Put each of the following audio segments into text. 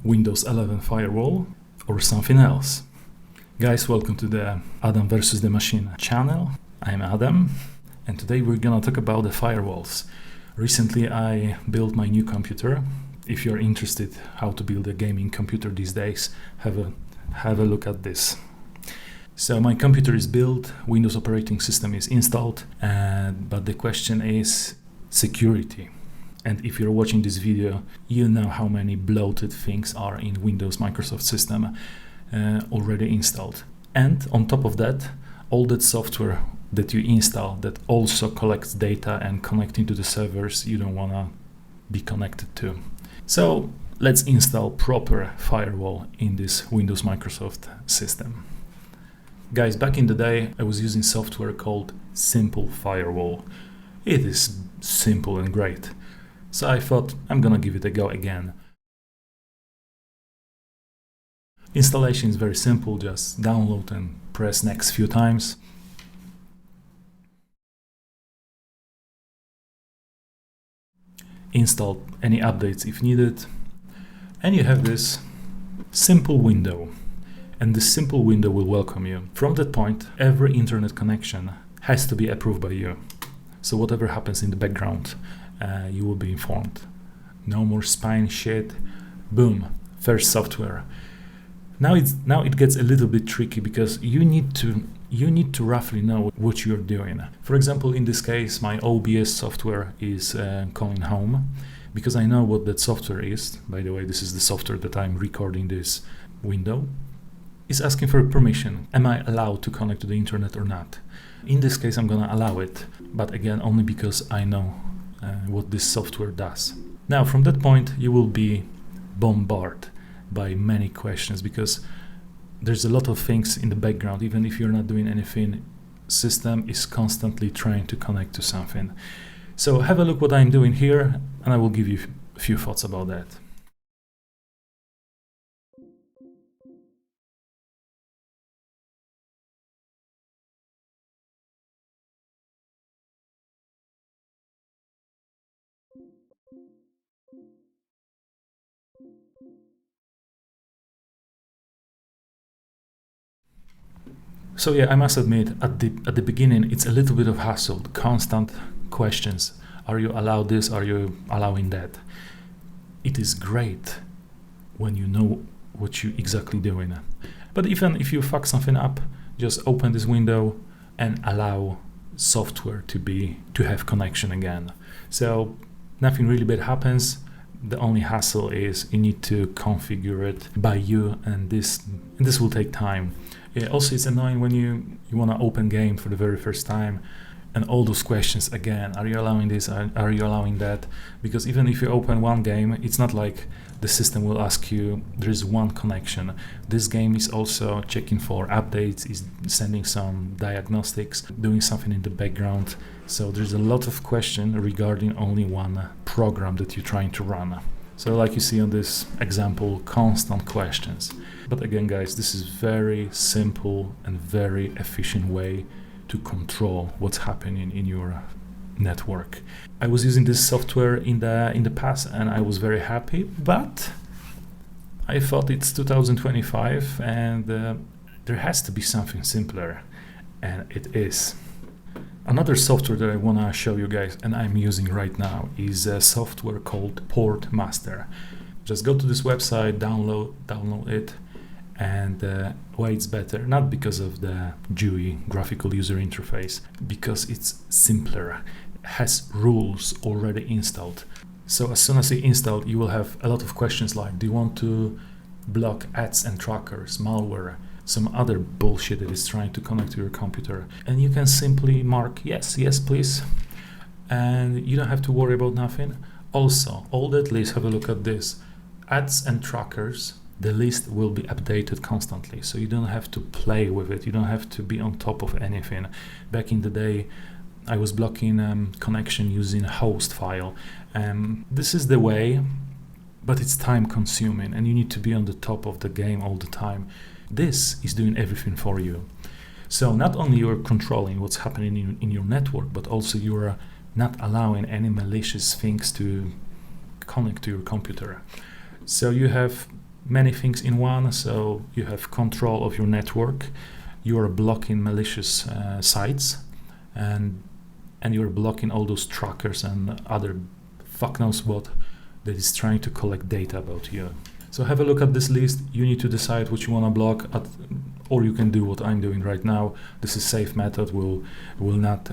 Windows 11 Firewall or something else. Guys, welcome to the Adam versus the Machine channel. I'm Adam, and today we're gonna talk about the firewalls. Recently I built my new computer. If you're interested how to build a gaming computer these days, have a look at this. So my computer is built, Windows operating system is installed, but the question is security. And if you're watching this video, you know how many bloated things are in Windows Microsoft system already installed. And on top of that, all that software that you install that also collects data and connecting to the servers you don't want to be connected to. So let's install proper firewall in this Windows Microsoft system. Guys, back in the day, I was using software called SimpleWall. It is simple and great. So I thought I'm gonna give it a go again. Installation is very simple, just download and press next few times. Install any updates if needed. And you have this simple window. And this simple window will welcome you. From that point, every internet connection has to be approved by you. So whatever happens in the background, you will be informed. No more spying shit. Boom, first software. Now it gets a little bit tricky because you need to roughly know what you're doing. For example, in this case, my OBS software is calling home because I know what that software is. By the way, this is the software that I'm recording this window. It's asking for permission. Am I allowed to connect to the internet or not? In this case, I'm gonna allow it, but again, only because I know what this software does. Now, from that point, you will be bombarded by many questions because there's a lot of things in the background. Even if you're not doing anything, system is constantly trying to connect to something. So have a look what I'm doing here, and I will give you a few thoughts about that. So yeah, I must admit, at the beginning, it's a little bit of hassle, constant questions. Are you allowed this? Are you allowing that? It is great when you know what you're exactly doing. But even if you fuck something up, just open this window and allow software to have connection again. So nothing really bad happens. The only hassle is you need to configure it by you, and this will take time. Yeah, also, it's annoying when you want to open game for the very first time and all those questions again. Are you allowing this? Are you allowing that? Because even if you open one game, it's not like the system will ask you, there is one connection. This game is also checking for updates, is sending some diagnostics, doing something in the background. So there's a lot of questions regarding only one program that you're trying to run. So like you see on this example, constant questions. But again, guys, this is very simple and very efficient way to control what's happening in your network. I was using this software in the past and I was very happy, but I thought it's 2025 and there has to be something simpler, and it is. Another software that I want to show you guys, and I'm using right now, is a software called Portmaster. Just go to this website, download it, and why it's better, not because of the GUI, graphical user interface, because it's simpler, has rules already installed. So as soon as you install, you will have a lot of questions like, do you want to block ads and trackers, malware, some other bullshit that is trying to connect to your computer, and you can simply mark yes, please, and you don't have to worry about nothing. Also, all that list, have a look at this, ads and trackers, the list will be updated constantly, so you don't have to play with it, you don't have to be on top of anything. Back in the day, I was blocking connection using a host file. This is the way, but it's time consuming and you need to be on the top of the game all the time. This is doing everything for you. So not only you're controlling what's happening in your network, but also you're not allowing any malicious things to connect to your computer. So you have many things in one. So you have control of your network, you are blocking malicious sites, and you're blocking all those trackers and other fuck knows what that is trying to collect data about you. So have a look at this list. You need to decide what you want to block, or you can do what I'm doing right now. This is safe method, will not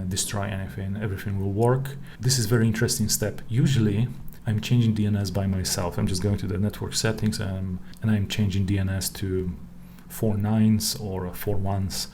destroy anything. Everything will work. This is very interesting step. Usually I'm changing DNS by myself. I'm just going to the network settings and I'm changing DNS to 4 nines or 4 ones.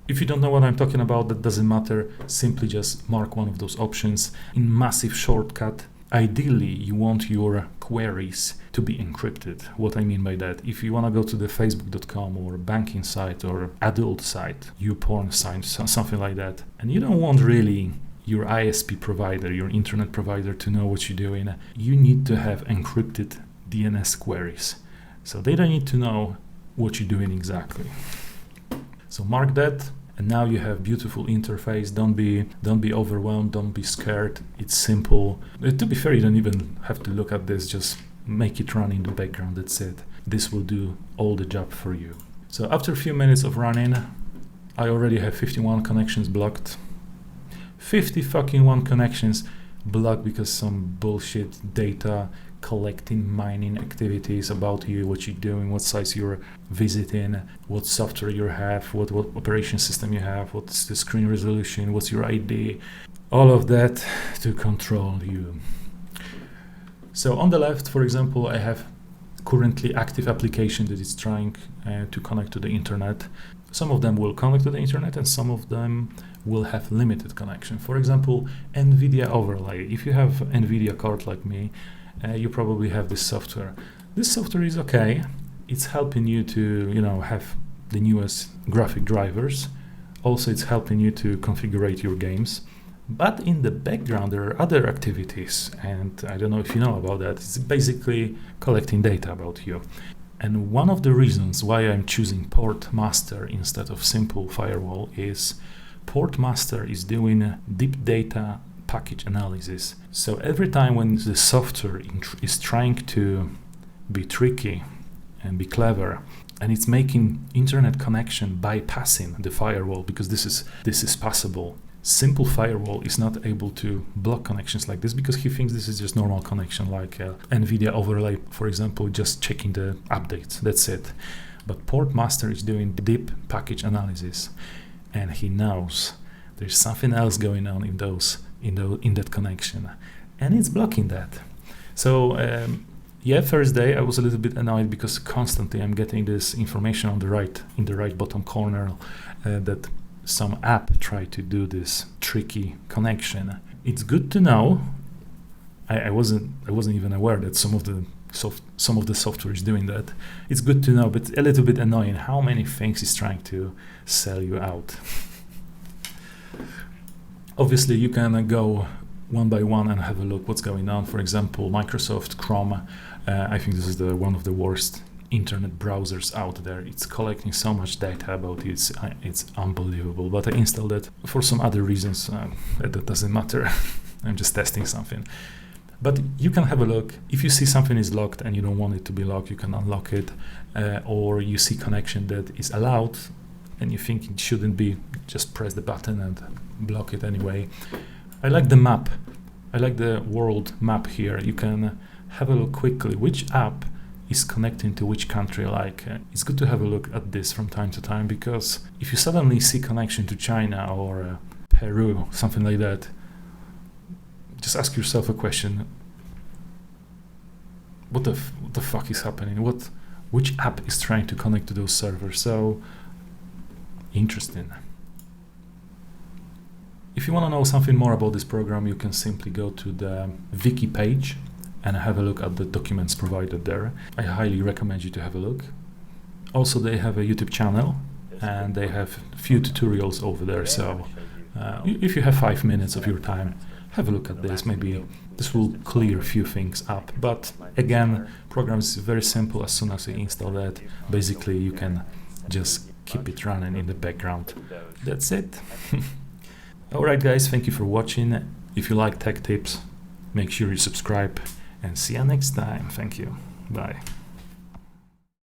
If you don't know what I'm talking about, that doesn't matter. Simply just mark one of those options. In massive shortcut, ideally you want your queries to be encrypted. What I mean by that, if you want to go to the facebook.com or banking site or adult site, YouPorn site, something like that, and you don't want really your ISP provider, your internet provider, to know what you're doing, you need to have encrypted DNS queries. So they don't need to know what you're doing exactly. So mark that, and now you have beautiful interface. Don't be overwhelmed, don't be scared. It's simple. To be fair, you don't even have to look at this, just make it run in the background, that's it. This will do all the job for you. So after a few minutes of running, I already have 51 connections blocked. 50 fucking 1 connections blocked because some bullshit data collecting, mining activities about you, what you're doing, what sites you're visiting, what software you have, what operation system you have, what's the screen resolution, what's your ID, all of that to control you. So on the left, for example, I have currently active application that is trying to connect to the internet. Some of them will connect to the internet and some of them will have limited connection. For example, NVIDIA overlay. If you have NVIDIA card like me, you probably have this software. This software is okay. It's helping you to, have the newest graphic drivers. Also, it's helping you to configure your games. But in the background, there are other activities, and I don't know if you know about that. It's basically collecting data about you. And one of the reasons why I'm choosing Portmaster instead of SimpleFirewall is Portmaster is doing deep data package analysis. So every time when the software is trying to be tricky and be clever, and it's making internet connection bypassing the firewall, because this is possible. SimpleFirewall is not able to block connections like this because he thinks this is just normal connection, like NVIDIA overlay, for example, just checking the updates. That's it. But Portmaster is doing deep package analysis, and he knows there's something else going on in that connection, and it's blocking that. So first day I was a little bit annoyed because constantly I'm getting this information in the right bottom corner that some app tried to do this tricky connection. It's good to know. I wasn't even aware that some of the software is doing that. It's good to know, but a little bit annoying how many things it's trying to sell you out. Obviously, you can go one by one and have a look what's going on. For example, Microsoft Chrome. I think this is one of the worst internet browsers out there. It's collecting so much data about it. It's unbelievable. But I installed it for some other reasons. That doesn't matter. I'm just testing something. But you can have a look. If you see something is locked and you don't want it to be locked, you can unlock it. Or you see connection that is allowed and you think it shouldn't be, just press the button and block it anyway. I like the map. I like the world map here. You can have a look quickly which app is connecting to which country. It's good to have a look at this from time to time, because if you suddenly see connection to China or Peru, something like that, just ask yourself a question: what the fuck is happening? Which app is trying to connect to those servers? So interesting. If you want to know something more about this program, you can simply go to the wiki page and have a look at the documents provided there. I highly recommend you to have a look. Also, they have a YouTube channel and they have a few tutorials over there. So if you have 5 minutes of your time, have a look at this. Maybe this will clear a few things up. But again, program is very simple. As soon as you install that, basically you can just keep it running in the background. That's it. Alright guys, thank you for watching. If you like tech tips, make sure you subscribe, and see you next time. Thank you. Bye.